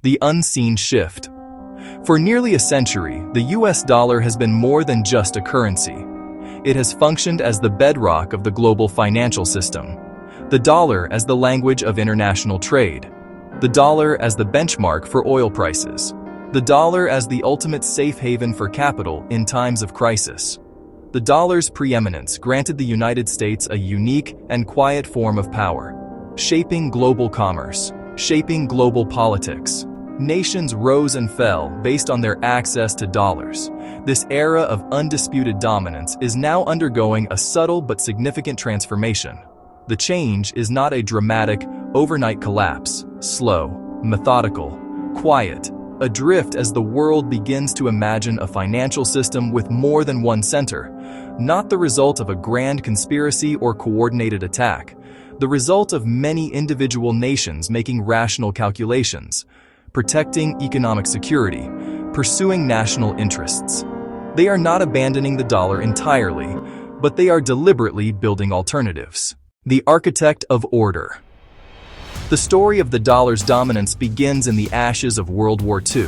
The unseen shift. For nearly a century, the US dollar has been more than just a currency. It has functioned as the bedrock of the global financial system. The dollar as the language of international trade. The dollar as the benchmark for oil prices. The dollar as the ultimate safe haven for capital in times of crisis. The dollar's preeminence granted the United States a unique and quiet form of power, shaping global commerce, shaping global politics. Nations rose and fell based on their access to dollars. This era of undisputed dominance is now undergoing a subtle but significant transformation. The change is not a dramatic, overnight collapse, slow, methodical, quiet, adrift as the world begins to imagine a financial system with more than one center, not the result of a grand conspiracy or coordinated attack, the result of many individual nations making rational calculations, protecting economic security, pursuing national interests. They are not abandoning the dollar entirely, but they are deliberately building alternatives. The architect of order. The story of the dollar's dominance begins in the ashes of World War II.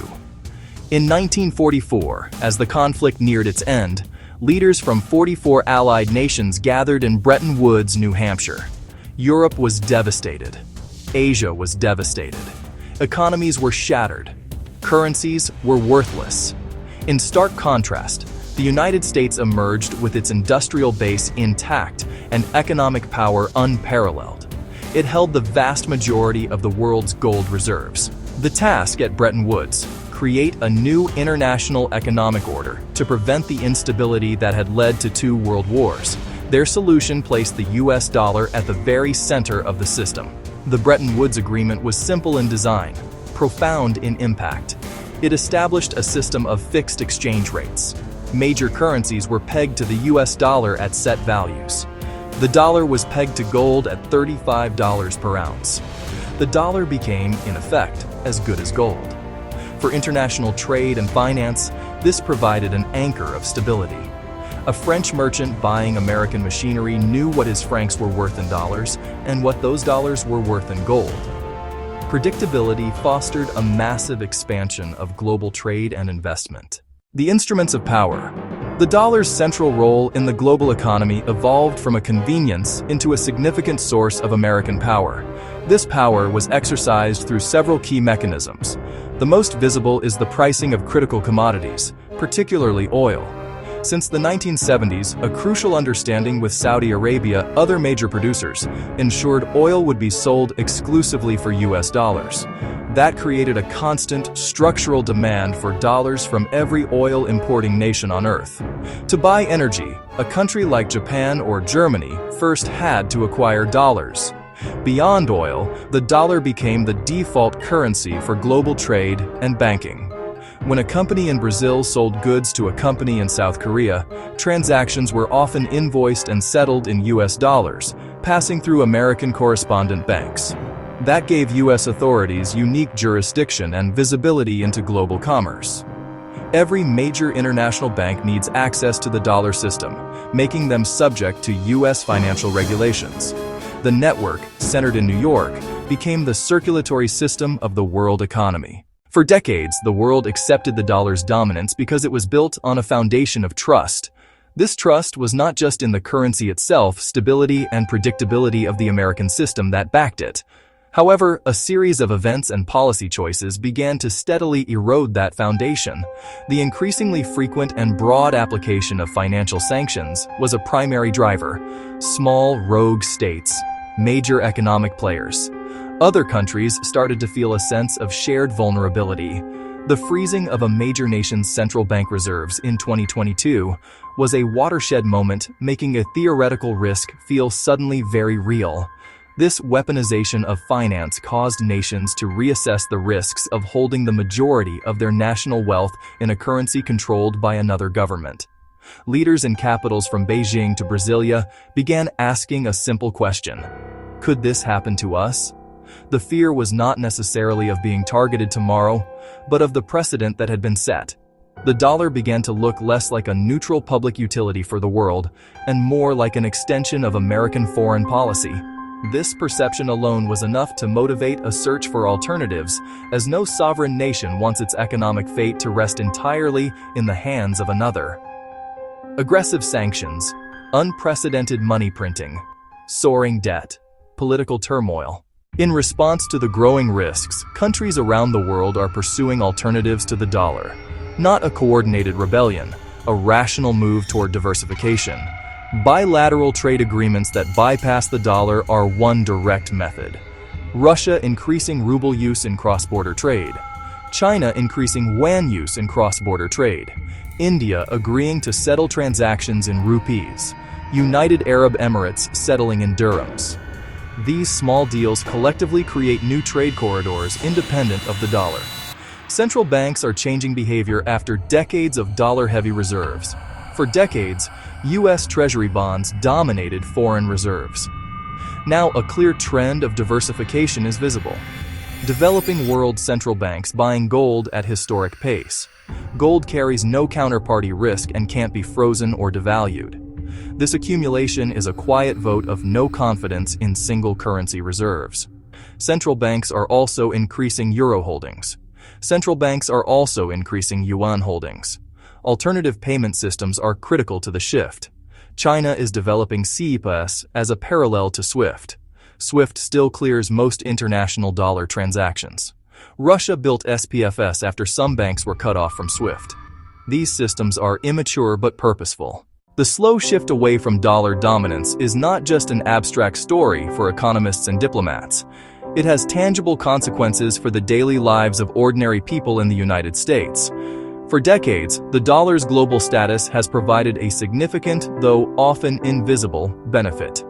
In 1944, as the conflict neared its end, leaders from 44 Allied nations gathered in Bretton Woods, New Hampshire. Europe was devastated. Asia was devastated. Economies were shattered. Currencies were worthless. In stark contrast, the United States emerged with its industrial base intact and economic power unparalleled. It held the vast majority of the world's gold reserves. The task at Bretton Woods: create a new international economic order to prevent the instability that had led to 2 world wars. Their solution placed the US dollar at the very center of the system. The Bretton Woods Agreement was simple in design, profound in impact. It established a system of fixed exchange rates. Major currencies were pegged to the US dollar at set values. The dollar was pegged to gold at $35 per ounce. The dollar became, in effect, as good as gold. For international trade and finance, this provided an anchor of stability. A French merchant buying American machinery knew what his francs were worth in dollars and what those dollars were worth in gold. Predictability fostered a massive expansion of global trade and investment. The instruments of power. The dollar's central role in the global economy evolved from a convenience into a significant source of American power. This power was exercised through several key mechanisms. The most visible is the pricing of critical commodities, particularly oil. Since the 1970s, a crucial understanding with Saudi Arabia, other major producers, ensured oil would be sold exclusively for US dollars. That created a constant, structural demand for dollars from every oil-importing nation on Earth. To buy energy, a country like Japan or Germany first had to acquire dollars. Beyond oil, the dollar became the default currency for global trade and banking. When a company in Brazil sold goods to a company in South Korea, transactions were often invoiced and settled in US dollars, passing through American correspondent banks. That gave US authorities unique jurisdiction and visibility into global commerce. Every major international bank needs access to the dollar system, making them subject to US financial regulations. The network, centered in New York, became the circulatory system of the world economy. For decades, the world accepted the dollar's dominance because it was built on a foundation of trust. This trust was not just in the currency itself, stability and predictability of the American system that backed it. However, a series of events and policy choices began to steadily erode that foundation. The increasingly frequent and broad application of financial sanctions was a primary driver. Small, rogue states, major economic players. Other countries started to feel a sense of shared vulnerability. The freezing of a major nation's central bank reserves in 2022 was a watershed moment, making a theoretical risk feel suddenly very real. This weaponization of finance caused nations to reassess the risks of holding the majority of their national wealth in a currency controlled by another government. Leaders in capitals from Beijing to Brasilia began asking a simple question: could this happen to us? The fear was not necessarily of being targeted tomorrow, but of the precedent that had been set. The dollar began to look less like a neutral public utility for the world and more like an extension of American foreign policy. This perception alone was enough to motivate a search for alternatives, as no sovereign nation wants its economic fate to rest entirely in the hands of another. Aggressive sanctions, unprecedented money printing, soaring debt, political turmoil. In response to the growing risks, countries around the world are pursuing alternatives to the dollar. Not a coordinated rebellion, a rational move toward diversification. Bilateral trade agreements that bypass the dollar are one direct method. Russia increasing ruble use in cross-border trade. China increasing yuan use in cross-border trade. India agreeing to settle transactions in rupees. United Arab Emirates settling in dirhams. These small deals collectively create new trade corridors independent of the dollar. Central banks are changing behavior after decades of dollar-heavy reserves. For decades, U.S. Treasury bonds dominated foreign reserves. Now a clear trend of diversification is visible. Developing world central banks buying gold at historic pace. Gold carries no counterparty risk and can't be frozen or devalued. This accumulation is a quiet vote of no confidence in single currency reserves. Central banks are also increasing euro holdings. Central banks are also increasing yuan holdings. Alternative payment systems are critical to the shift. China is developing CEPAS as a parallel to SWIFT. SWIFT still clears most international dollar transactions. Russia built SPFS after some banks were cut off from SWIFT. These systems are immature but purposeful. The slow shift away from dollar dominance is not just an abstract story for economists and diplomats. It has tangible consequences for the daily lives of ordinary people in the United States. For decades, the dollar's global status has provided a significant, though often invisible, benefit.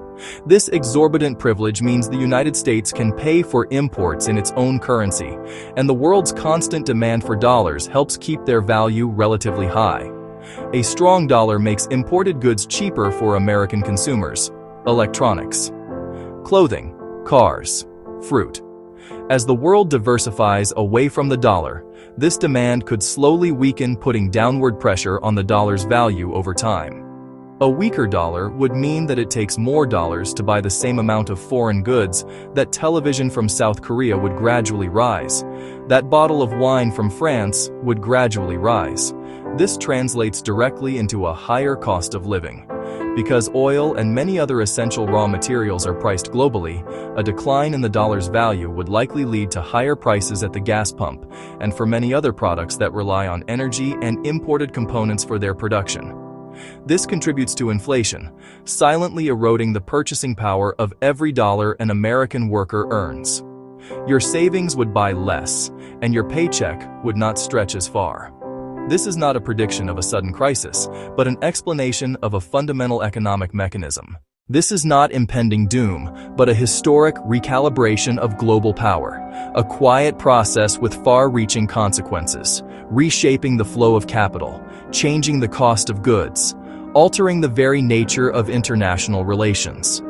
This exorbitant privilege means the United States can pay for imports in its own currency, and the world's constant demand for dollars helps keep their value relatively high. A strong dollar makes imported goods cheaper for American consumers. Electronics, clothing, cars, fruit. As the world diversifies away from the dollar, this demand could slowly weaken, putting downward pressure on the dollar's value over time. A weaker dollar would mean that it takes more dollars to buy the same amount of foreign goods. That television from South Korea would gradually rise. That bottle of wine from France would gradually rise. This translates directly into a higher cost of living. Because oil and many other essential raw materials are priced globally, a decline in the dollar's value would likely lead to higher prices at the gas pump and for many other products that rely on energy and imported components for their production. This contributes to inflation, silently eroding the purchasing power of every dollar an American worker earns. Your savings would buy less, and your paycheck would not stretch as far. This is not a prediction of a sudden crisis, but an explanation of a fundamental economic mechanism. This is not impending doom, but a historic recalibration of global power, a quiet process with far-reaching consequences, reshaping the flow of capital, changing the cost of goods, altering the very nature of international relations.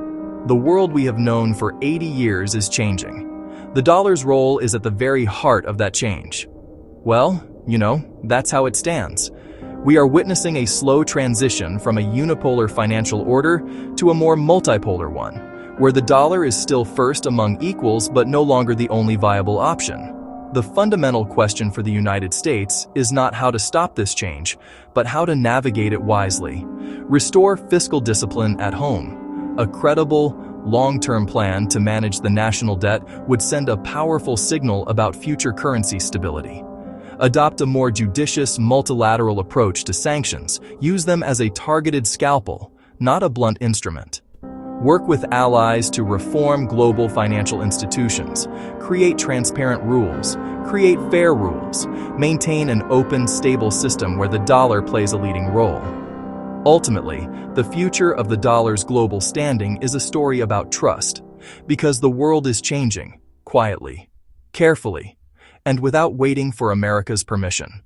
The world we have known for 80 years is changing. The dollar's role is at the very heart of that change. Well, that's how it stands. We are witnessing a slow transition from a unipolar financial order to a more multipolar one, where the dollar is still first among equals but no longer the only viable option. The fundamental question for the United States is not how to stop this change, but how to navigate it wisely. Restore fiscal discipline at home. A credible, long-term plan to manage the national debt would send a powerful signal about future currency stability. Adopt a more judicious, multilateral approach to sanctions. Use them as a targeted scalpel, not a blunt instrument. Work with allies to reform global financial institutions. Create transparent rules. Create fair rules. Maintain an open, stable system where the dollar plays a leading role. Ultimately, the future of the dollar's global standing is a story about trust, because the world is changing, quietly, carefully, and without waiting for America's permission.